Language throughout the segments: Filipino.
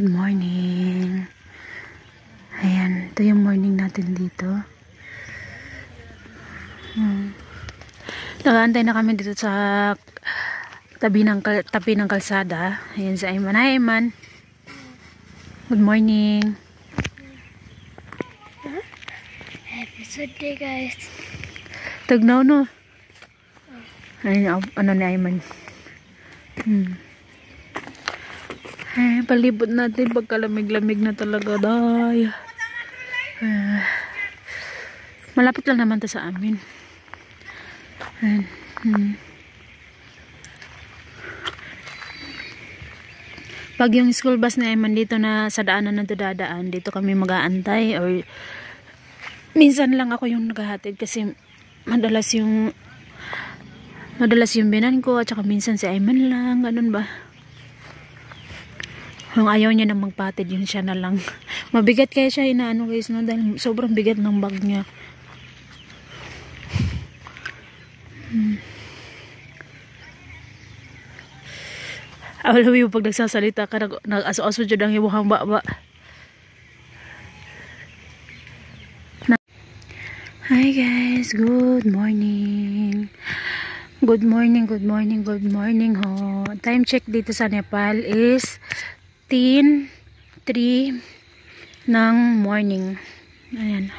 Good morning. Ayan, ito yung morning natin dito. Nag-aantay na kami dito sa tabi ng kalsada. Ayan si Ayman. Hi Ayman. Good morning. Episode day guys. Tagnaw no. Ayun, ano ni Ayman. Ay, palibot natin pagkalamig-lamig na talaga day. Malapit lang naman to sa amin. Pag yung school bus na Ayman dito na sa daanan na dadaan, dito kami mag-aantay or minsan lang ako yung naghahatid kasi madalas yung binan ko at saka minsan si Ayman lang, ganun ba? Kung ayaw niya na magpatid, yun siya na lang. Mabigat kaya siya inaano guys, no? Dahil sobrang bigat ng bag niya. Alam mo pag nagsasalita ka, nag-aso-aso dyan ang imuhang baba. Hi guys, good morning. Good morning, good morning, good morning ho. Time check dito sa Nepal is 10:03 ng morning. Ayan.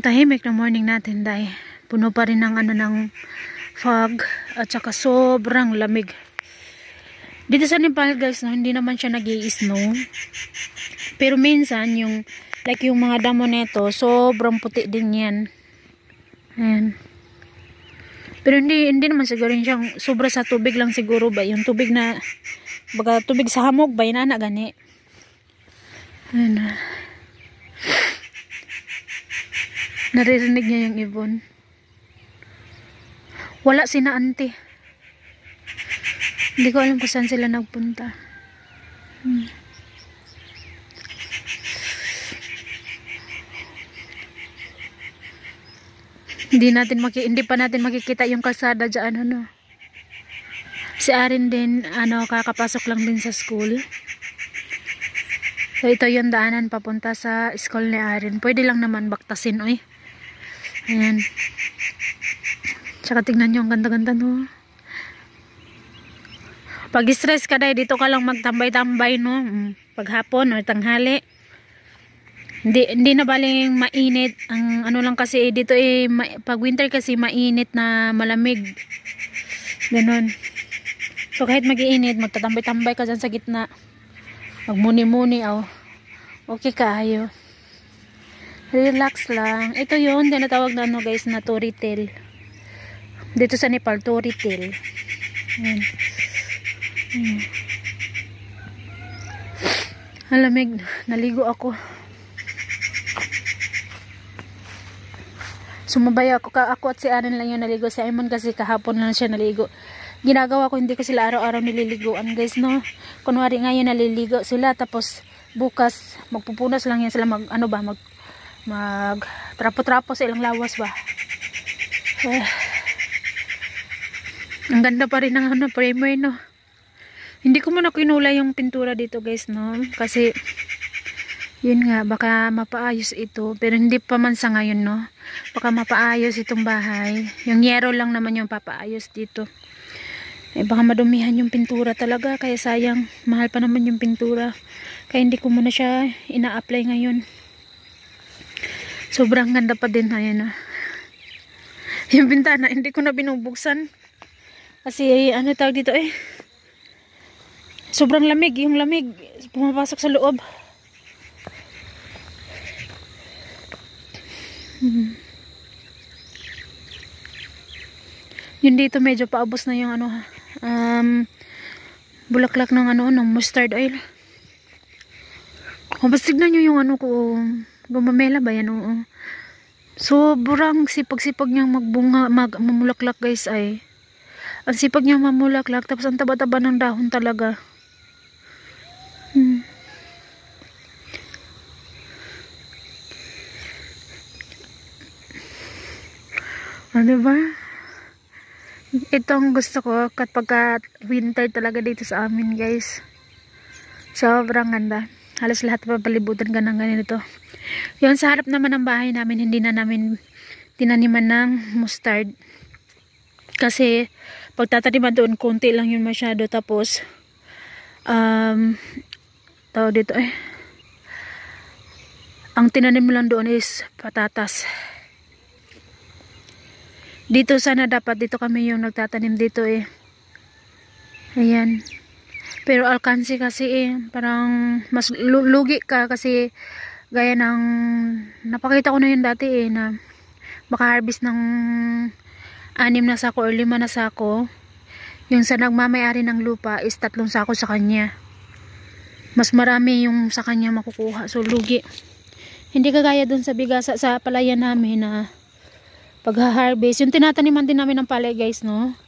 Tahimik na morning natin dahil puno pa rin ng ng fog at saka sobrang lamig. Dito sa Nepal guys, no, hindi naman siya nag-i-snow. Pero minsan yung like yung mga damo neto, sobrang puti din 'yan. Ayan. Pero hindi naman siguro siyang sobra sa tubig lang siguro ba, yung tubig na baga tubig sa hamog ba yun na gani. Ayan. Naririnig niya yung ibon. Wala sina auntie. Hindi ko alam kung saan sila nagpunta. Hindi pa natin makikita yung kalsada diyan ano. Si Arin din kakapasok lang din sa school. So ito yung daanan papunta sa school ni Arin. Pwede lang naman baktasin oy. Ayan. Tsaka tingnan nyo ang ganda-ganda no. Pag stress ka dahil dito ka lang magtambay-tambay no. Paghapon o tanghali. Hindi na baling mainit. Ang ano lang kasi dito pag winter kasi mainit na malamig. Ganon. So kahit mag-iinit, magtatambay-tambay ka dyan sa gitna. Magmuni-muni okay kayo. Relax lang. Ito yun, tinatawag na guys na Toritel. Dito sa Nepal, Toritel. Alamig, naligo ako. Sumabay ako at si Aaron lang yung naligo. Si Ayman kasi kahapon lang siya naligo. Ginagawa ko, hindi ko sila araw-araw nililiguan guys no. Kunwari ngayon naliligo sila tapos bukas magpupunas lang yan sila mag trapo-trapo sa ilang lawas ba. Ang ganda pa rin ng primer no. Hindi ko muna kinulay yung pintura dito guys no. Kasi yun nga, baka mapaayos ito. Pero hindi pa man sa ngayon no. Baka mapaayos itong bahay. Yung yero lang naman yung papaayos dito. Baka madumihan yung pintura talaga. Kaya sayang, mahal pa naman yung pintura. Kaya hindi ko muna siya ina-apply ngayon. Sobrang ganda pa din. Ayan na. Yung bintana, hindi ko na binubuksan. Kasi tawag dito sobrang lamig. Yung lamig, pumapasok sa loob. Yun dito medyo paubos na yung bulaklak ng ng mustard oil. Basta tignan nyo yung ko gumamela ba yan sobrang sipag-sipag niyang mamulaklak guys ang sipag niyang mamulaklak tapos ang taba-taba ng dahon talaga. Diba? Itong gusto ko kapag winter talaga dito sa amin, guys. Sobrang ganda. Halos lahat papalibutan ka ng ganito. Yun, sa harap naman ng bahay namin, hindi na namin tinaniman ng mustard. Kasi pagtataniman doon, konti lang yun masyado. Tapos, tawag dito ang tinanim lang doon is patatas. Dito sana dapat, dito kami yung nagtatanim dito Ayan. Pero alkansi kasi parang mas lugi ka kasi gaya ng napakita ko na yun dati na maka-harvest ng 6 na sako or 5 na sako. Yung sa nagmamayari ng lupa is 3 sako sa kanya. Mas marami yung sa kanya makukuha. So lugi. Hindi kagaya dun sa bigasa sa palayan namin na pag-harvest. Yung tinataniman din namin ng palay, guys, no?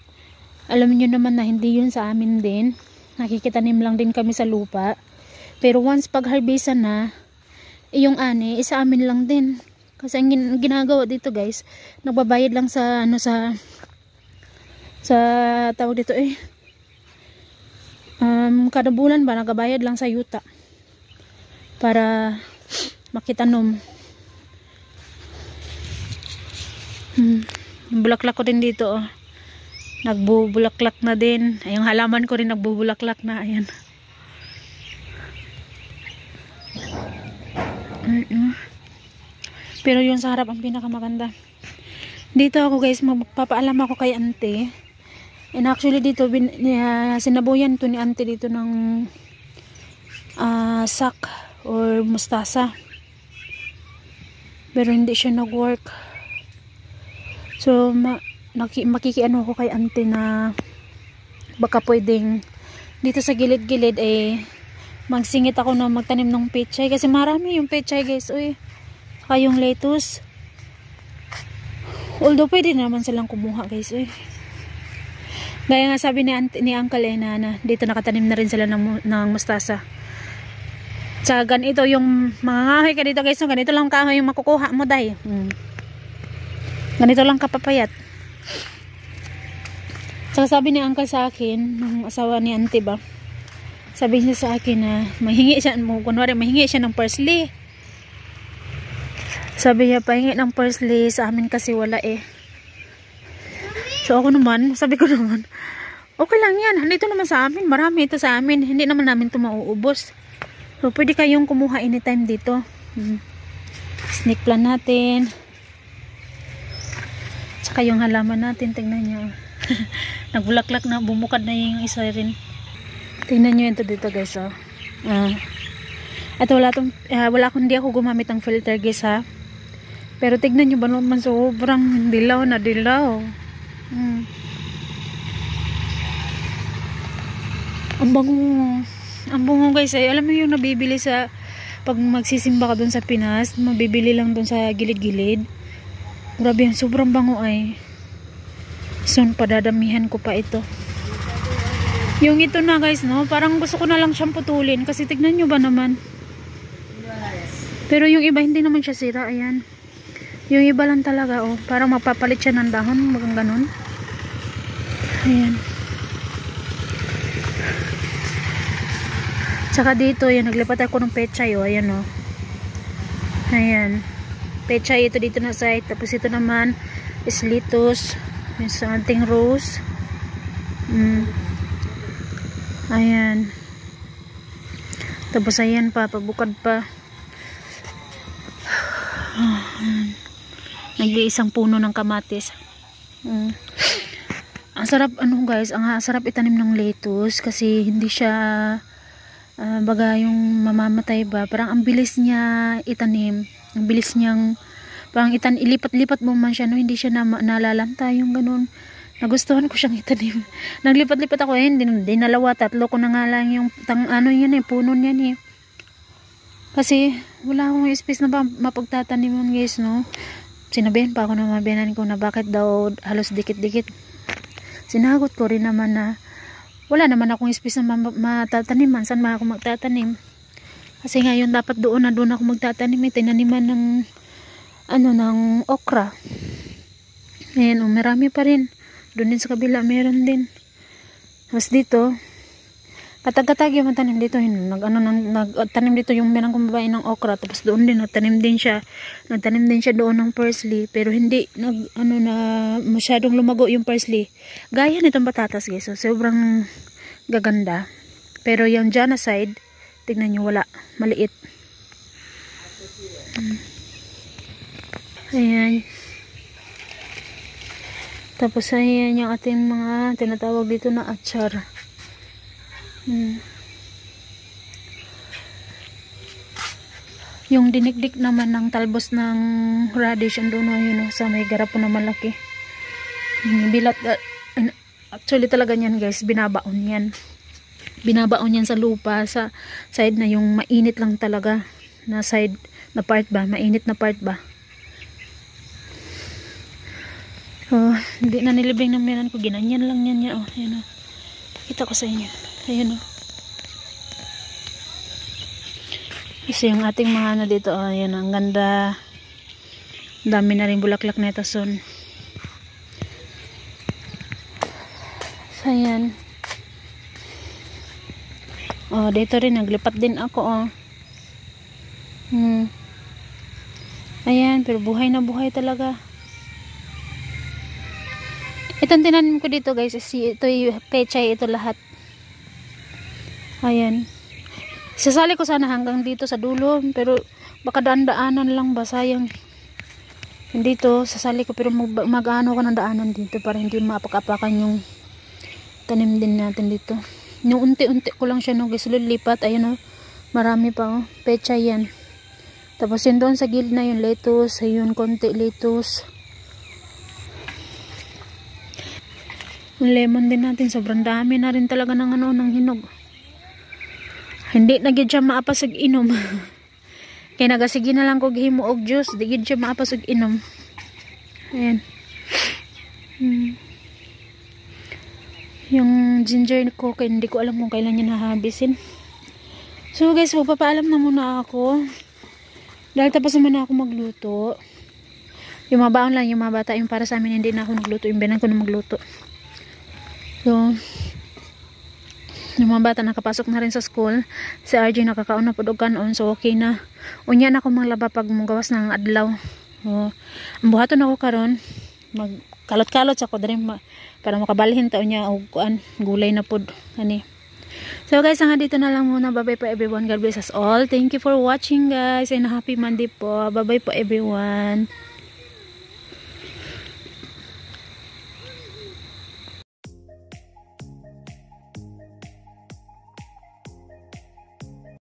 Alam niyo naman na hindi yun sa amin din. Nakikitanim lang din kami sa lupa. Pero once pag-harvestan na, yung ani, sa amin lang din. Kasi ang ginagawa dito, guys, nagbabayad lang sa, sa tawag dito kada bulan ba, nagabayad lang sa yuta. Para makitanom. Yung bulaklak ko din dito nagbubulaklak na din. Ay, yung halaman ko rin nagbubulaklak na. Ayan. Pero yung sa harap ang pinakamaganda. Dito ako, guys, magpapaalam ako kay ante. And actually dito sinabuyan to ni ante dito ng sak or mustasa. Pero hindi siya nag-work. So, makikiano ko kay ante na baka pwedeng dito sa gilid-gilid magsingit ako na magtanim ng pechay. Kasi marami yung pechay, guys. Saka yung lettuce. Although pwede naman silang kumuha, guys. Gaya nga sabi ni Uncle na dito nakatanim na rin sila ng mustasa. Sa ganito yung mga ngahoy ka dito, guys. Ganito lang kahoy yung makukuha mo, day. Ganito lang kapapayat. Saka sabi ni Uncle sa akin, ng asawa ni Auntie ba, sabi niya sa akin na mahingi siya ng parsley. Sabi niya, pahingi ng parsley sa amin kasi wala So ako naman, sabi ko naman, okay lang yan. Nandito naman sa amin. Marami ito sa amin. Hindi naman namin ito mauubos. So pwede kayong kumuha anytime dito. Snake plant natin. Tsaka yung halaman natin. Tingnan nyo. Nagbulaklak na. Bumukad na yung isa rin. Tingnan nyo ito dito, guys. At hindi ako gumamit ng filter, guys, ha. Pero tignan nyo ba naman, sobrang dilaw na dilaw. Ang bango, guys. Alam mo yung nabibili sa pag magsisimba ka dun sa Pinas, mabibili lang dun sa gilid-gilid. Grabe yan, sobrang bango Soon padadamihan ko pa ito. Yung ito na, guys, no, parang gusto ko na lang siyang putulin kasi tignan nyo ba naman. Pero yung iba hindi naman siya sira. Ayan. Yung iba lang talaga, parang mapapalit siya ng dahon, magang ganun. Ayan. Tsaka dito, yan, naglipat ako ng pechay, ayan, Ayan. Pechay ito dito na side. Tapos ito naman is lettuce. Yung sa ating rose. Ayan. Tapos ayan pa, pabukad pa. Nag-iisang puno ng kamatis. Ang sarap, guys, ang sarap itanim ng lettuce kasi hindi siya baga yung mamamatay ba. Parang ang bilis niya itanim. Ang bilis niyang parang ilipat-lipat mo man siya, no? Hindi siya nalalanta yung ganun. Nagustuhan ko siyang itanim. Naglipat-lipat ako, hindi 2, 3 ko na nga lang yung puno niyan Kasi wala akong space na mapagtataniman, guys, no? Sinabihan pa ako ng mabiyanan ko na bakit daw halos dikit-dikit. Sinagot ko rin naman na wala naman akong space na matataniman. Saan ako magtatanim? Kasi ngayon dapat doon ako magtatanim. Tinaniman ng ng okra. Ayan, oh, marami pa rin. Doon din sa kabila, meron din. Tapos dito, katag-katag yung tanim dito. Nagtanim dito yung minang kumbabae ng okra. Tapos doon din, nagtanim din siya doon ng parsley. Pero hindi, masyadong lumago yung parsley. Gaya nitong patatas, guys. So, sobrang gaganda. Pero yung dyan na side, tignan nyo, wala. Maliit. Ayan. Tapos ayan yung ating mga tinatawag dito na atsar. Yung dinikdik naman ng talbos ng radish doon yun, sa may garapon na malaki. Bilat, actually talaga yan guys, binabaon yan. Binabaon yan sa lupa, sa side na yung mainit lang talaga na side na part ba, mainit na part ba. Oh, hindi na nilibing ng meron ko, ginanyan lang yan. Oh, ayan, oh. Kita ko sa inyo. Ayan, oh. Kasi yung ating mga dito, oh, ayan, ang ganda. Dami na rin bulaklak na ito soon. So, ayan. Oh, dito rin, naglipat din ako, oh. Ayan, pero buhay na buhay talaga. Itong tinanim ko dito guys, ito yung pechay, ito lahat. Ayan. Sasali ko sana hanggang dito sa dulo, pero baka daan-daanan lang ba, sayang. Dito, sasali ko, pero mag-ano ko ng daanan dito para hindi maapak-apakan yung tanim din natin dito. Yung unti-unti ko lang siya no guys, lilipat. Ayan o, marami pa o, pechay yan. Tapos yun doon sa gilid na yung lettuce, ayun, konti lettuce. Yung lemon din natin, sobrang dami na rin talaga ng ng hinog. Hindi na gid siya maapasag inom. Kaya nagasige na lang ko gihimo og juice, di gid siya maapasag inom. Ayan. Yung ginger ko, kaya hindi ko alam kung kailan niya nahabisin. So guys, magpapaalam na muna ako. Dahil tapos naman na ako magluto. Yung mga baon lang, yung mga bata, yung para sa amin, hindi na ako nagluto. Yung binan ko na magluto. So, yung mga bata nakapasok na rin sa school. Si RJ nakakaon na po kanon, so okay na. Unya na ako manglaba pag mugawas ng adlaw. So, ang buhaton ako karon, magkalot-kalot sa ko diri para makabalhin ta unya og kuan gulay na pod ani. So guys, hanggang dito na lang muna. Bye bye po everyone. God bless us all. Thank you for watching guys, and happy Monday po. Bye bye po everyone.